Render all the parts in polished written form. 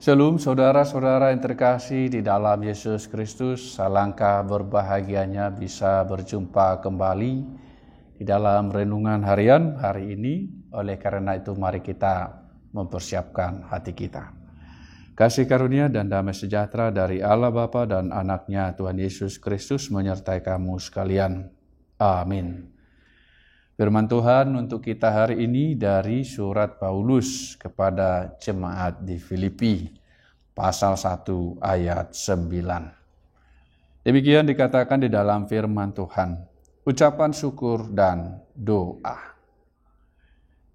Shalom saudara-saudara yang terkasih di dalam Yesus Kristus. Alangkah berbahagianya bisa berjumpa kembali di dalam renungan harian hari ini. Oleh karena itu mari kita mempersiapkan hati kita. Kasih karunia dan damai sejahtera dari Allah Bapa dan anaknya Tuhan Yesus Kristus menyertai kamu sekalian. Amin. Firman Tuhan untuk kita hari ini dari surat Paulus kepada jemaat di Filipi, pasal 1 ayat 9. Demikian dikatakan di dalam firman Tuhan, ucapan syukur dan doa.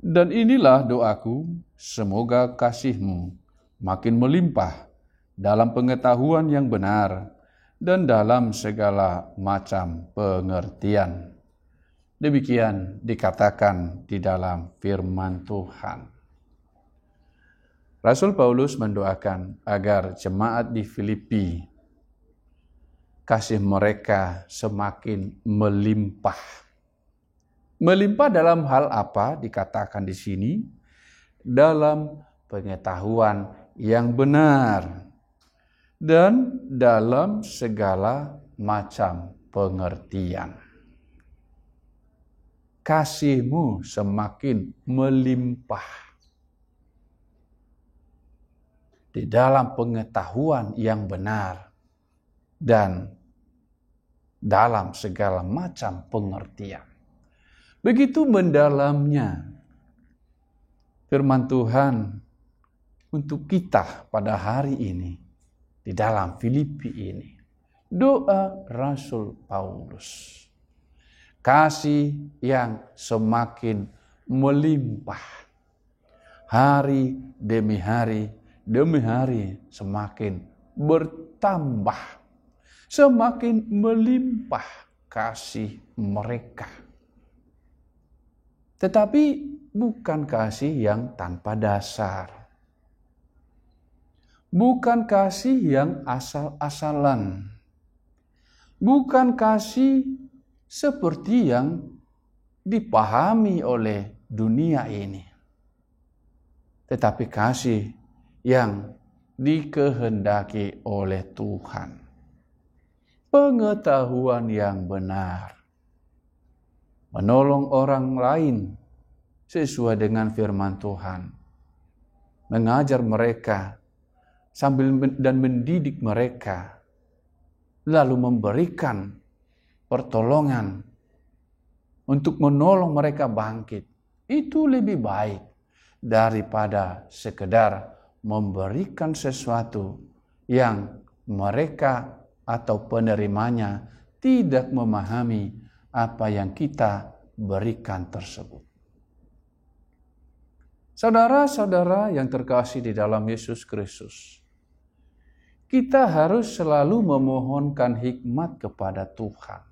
Dan inilah doaku, semoga kasihmu makin melimpah dalam pengetahuan yang benar dan dalam segala macam pengertian. Demikian dikatakan di dalam firman Tuhan. Rasul Paulus mendoakan agar jemaat di Filipi kasih mereka semakin melimpah. Melimpah dalam hal apa dikatakan di sini? Dalam pengetahuan yang benar dan dalam segala macam pengertian. Kasihmu semakin melimpah di dalam pengetahuan yang benar dan dalam segala macam pengertian. Begitu mendalamnya firman Tuhan untuk kita pada hari ini di dalam Filipi ini. Doa Rasul Paulus. Kasih yang semakin melimpah. Hari demi hari semakin bertambah. Semakin melimpah kasih mereka. Tetapi bukan kasih yang tanpa dasar. Bukan kasih yang asal-asalan. Bukan kasih seperti yang dipahami oleh dunia ini. Tetapi kasih yang dikehendaki oleh Tuhan. Pengetahuan yang benar. Menolong orang lain sesuai dengan firman Tuhan. Mengajar mereka dan mendidik mereka. Lalu memberikan pertolongan untuk menolong mereka bangkit. Itu lebih baik daripada sekedar memberikan sesuatu yang mereka atau penerimanya tidak memahami apa yang kita berikan tersebut. Saudara-saudara yang terkasih di dalam Yesus Kristus, kita harus selalu memohonkan hikmat kepada Tuhan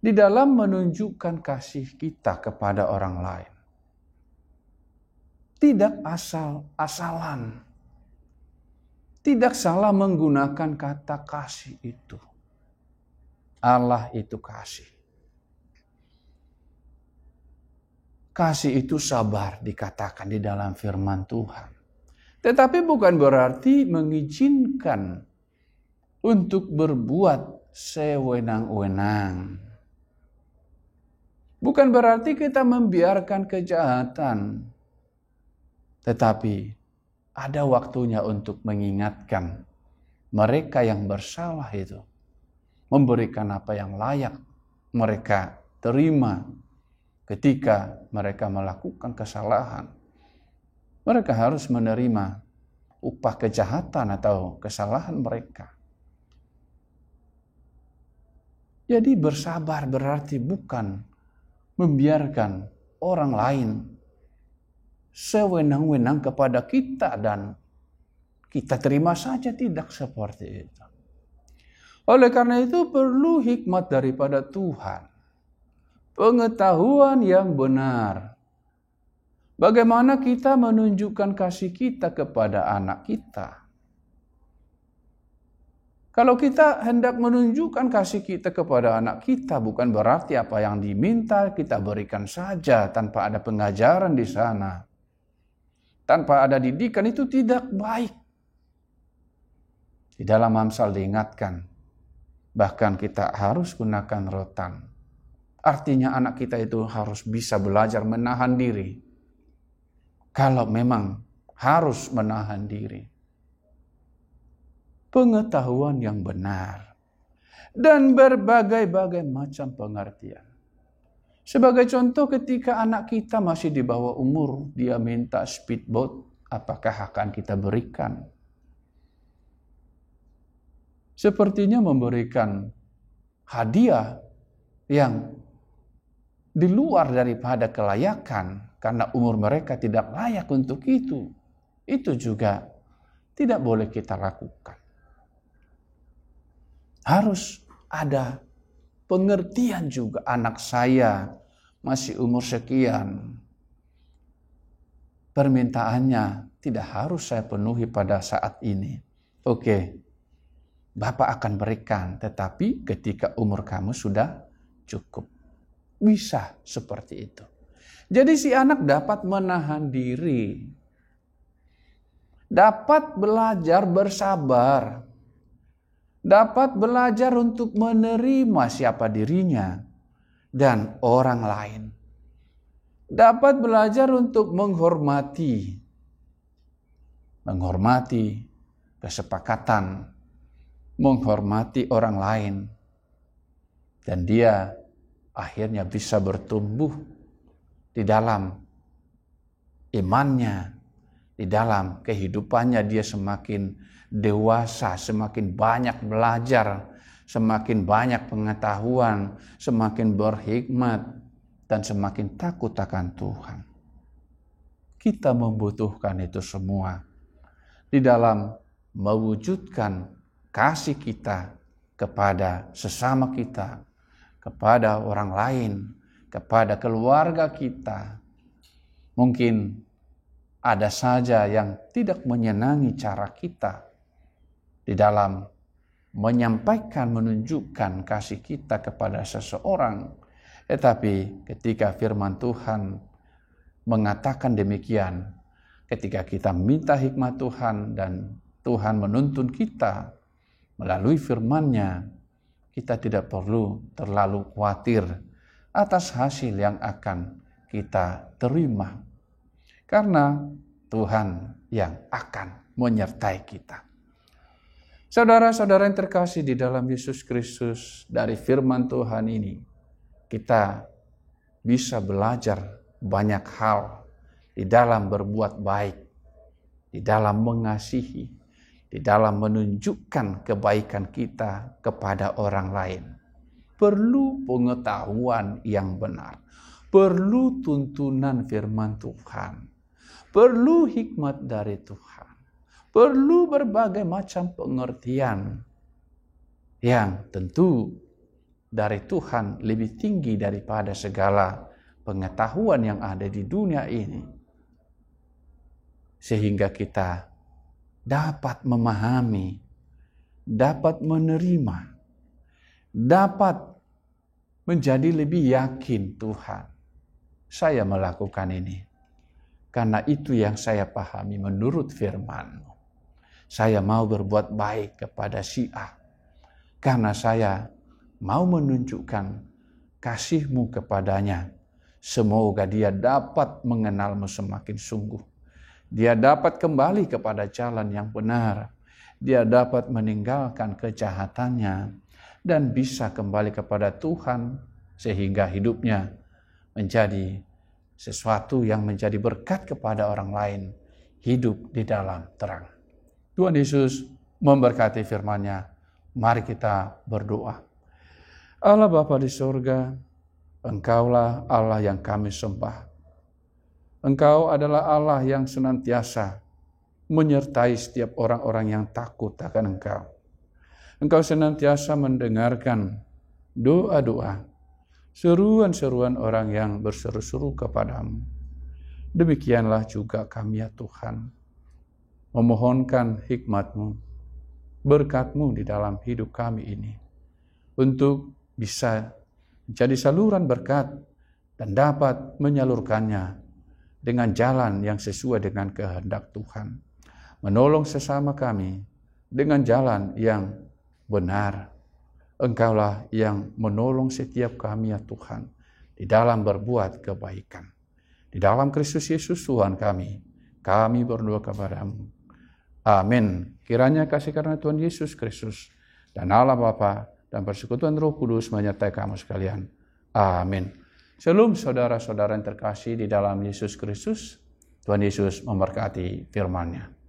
di dalam menunjukkan kasih kita kepada orang lain. Tidak asal-asalan. Tidak salah menggunakan kata kasih itu. Allah itu kasih. Kasih itu sabar dikatakan di dalam firman Tuhan. Tetapi bukan berarti mengizinkan untuk berbuat sewenang-wenang. Bukan berarti kita membiarkan kejahatan. Tetapi ada waktunya untuk mengingatkan mereka yang bersalah itu. Memberikan apa yang layak mereka terima ketika mereka melakukan kesalahan. Mereka harus menerima upah kejahatan atau kesalahan mereka. Jadi bersabar berarti bukan membiarkan orang lain sewenang-wenang kepada kita dan kita terima saja, tidak seperti itu. Oleh karena itu perlu hikmat daripada Tuhan. Pengetahuan yang benar. Bagaimana kita menunjukkan kasih kita kepada anak kita. Kalau kita hendak menunjukkan kasih kita kepada anak kita, bukan berarti apa yang diminta kita berikan saja tanpa ada pengajaran di sana. tanpa ada didikan itu tidak baik. Di dalam Amsal diingatkan, bahkan kita harus gunakan rotan. Artinya anak kita itu harus bisa belajar menahan diri. Kalau memang harus menahan diri. Pengetahuan yang benar. Dan berbagai-bagai macam pengertian. Sebagai contoh, ketika anak kita masih di bawah umur, dia minta speedboat, apakah akan kita berikan? Sepertinya memberikan hadiah yang di luar daripada kelayakan, karena umur mereka tidak layak untuk itu. Itu juga tidak boleh kita lakukan. Harus ada pengertian juga. Anak saya masih umur sekian, permintaannya tidak harus saya penuhi pada saat ini. Oke, Bapak akan berikan, tetapi ketika umur kamu sudah cukup. Bisa seperti itu. Jadi si anak dapat menahan diri, dapat belajar bersabar, dapat belajar untuk menerima siapa dirinya dan orang lain. Dapat belajar untuk menghormati kesepakatan, menghormati orang lain. Dan dia akhirnya bisa bertumbuh di dalam imannya, di dalam kehidupannya. Dia semakin dewasa, semakin banyak belajar, semakin banyak pengetahuan, semakin berhikmat, dan semakin takut akan Tuhan. Kita membutuhkan itu semua di dalam mewujudkan kasih kita kepada sesama kita, kepada orang lain, kepada keluarga kita. Mungkin ada saja yang tidak menyenangi cara kita di dalam menyampaikan, menunjukkan kasih kita kepada seseorang. Tetapi ketika firman Tuhan mengatakan demikian, ketika kita minta hikmat Tuhan dan Tuhan menuntun kita melalui firman-Nya, kita tidak perlu terlalu khawatir atas hasil yang akan kita terima. Karena Tuhan yang akan menyertai kita. Saudara-saudara yang terkasih di dalam Yesus Kristus, dari firman Tuhan ini, kita bisa belajar banyak hal di dalam berbuat baik, di dalam mengasihi, di dalam menunjukkan kebaikan kita kepada orang lain. Perlu pengetahuan yang benar, perlu tuntunan firman Tuhan, perlu hikmat dari Tuhan, perlu berbagai macam pengertian yang tentu dari Tuhan lebih tinggi daripada segala pengetahuan yang ada di dunia ini. Sehingga kita dapat memahami, dapat menerima, dapat menjadi lebih yakin Tuhan. Saya melakukan ini karena itu yang saya pahami menurut firman-Mu. Saya mau berbuat baik kepada si A karena saya mau menunjukkan kasih-Mu kepadanya. Semoga dia dapat mengenal-Mu semakin sungguh. Dia dapat kembali kepada jalan yang benar. Dia dapat meninggalkan kejahatannya dan bisa kembali kepada Tuhan sehingga hidupnya menjadi sesuatu yang menjadi berkat kepada orang lain, hidup di dalam terang. Tuhan Yesus memberkati firman-Nya. Mari kita berdoa. Allah Bapa di surga, Engkaulah Allah yang kami sembah. Engkau adalah Allah yang senantiasa menyertai setiap orang-orang yang takut akan Engkau. Engkau senantiasa mendengarkan doa-doa, seruan-seruan orang yang berseru-seru kepadamu. Demikianlah juga kami ya Tuhan, memohonkan hikmat-Mu, berkat-Mu di dalam hidup kami ini, untuk bisa menjadi saluran berkat dan dapat menyalurkannya dengan jalan yang sesuai dengan kehendak Tuhan. Menolong sesama kami dengan jalan yang benar. Engkaulah yang menolong setiap kami ya Tuhan, di dalam berbuat kebaikan. Di dalam Kristus Yesus Tuhan kami berdoa kepadamu. Amin. Kiranya kasih karunia Tuhan Yesus Kristus dan Allah Bapa dan persekutuan Roh Kudus menyertai kamu sekalian. Amin. Shalom saudara-saudara yang terkasih di dalam Yesus Kristus. Tuhan Yesus memberkati firman-Nya.